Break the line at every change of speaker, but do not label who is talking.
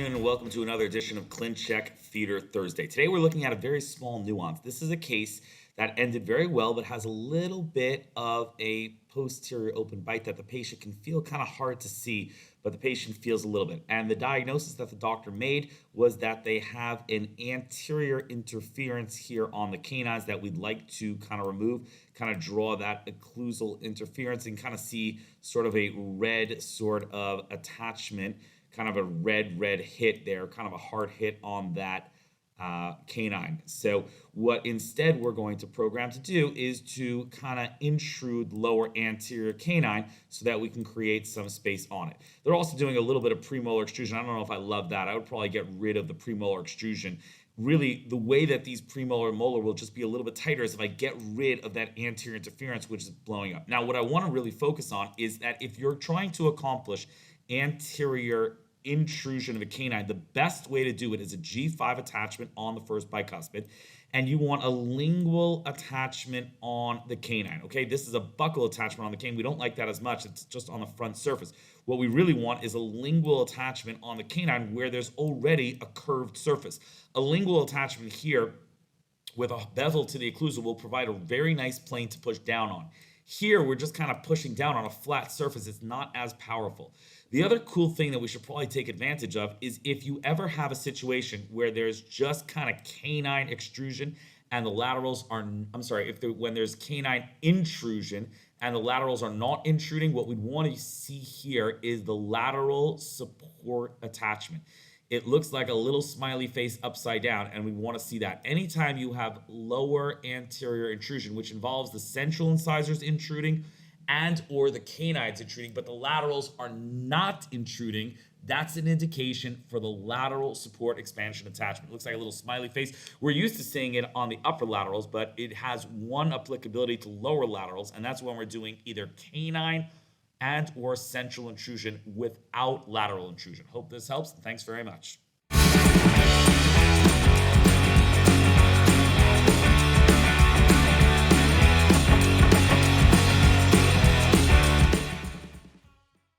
afternoon and welcome to another edition of Clincheck Theater Thursday. Today we're looking at a very small nuance. This is a case that ended very well but has a little bit of a posterior open bite that the patient can feel kind of hard to see, but the patient feels a little bit. And the diagnosis that the doctor made was that they have an anterior interference here on the canines that we'd like to kind of remove, kind of draw that occlusal interference and kind of see sort of a red sort of attachment, kind of a red hit there, kind of a hard hit on that canine. So what instead we're going to program to do is to kind of intrude lower anterior canine so that we can create some space on it. They're also doing a little bit of premolar extrusion. I don't know if I love that. I would probably get rid of the premolar extrusion. Really, the way that these premolar and molar will just be a little bit tighter is if I get rid of that anterior interference, which is blowing up. Now, what I want to really focus on is that if you're trying to accomplish anterior intrusion of a canine, the best way to do it is a G5 attachment on the first bicuspid, and you want a lingual attachment on the canine. Okay, this is a buccal attachment on the canine. We don't like that as much. It's just on the front surface. What we really want is a lingual attachment on the canine where there's already a curved surface. A lingual attachment here with a bevel to the occlusal will provide a very nice plane to push down on. Here, we're just kind of pushing down on a flat surface. It's not as powerful. The other cool thing that we should probably take advantage of is if you ever have a situation where there's just kind of canine extrusion and the laterals are, when there's canine intrusion and the laterals are not intruding, what we'd want to see here is the lateral support attachment. It looks like a little smiley face upside down, and we want to see that. Anytime you have lower anterior intrusion, which involves the central incisors intruding and or the canines intruding, but the laterals are not intruding, that's an indication for the lateral support expansion attachment. It looks like a little smiley face. We're used to seeing it on the upper laterals, but it has one applicability to lower laterals, and that's when we're doing either canine and or central intrusion without lateral intrusion. Hope this helps. Thanks very much.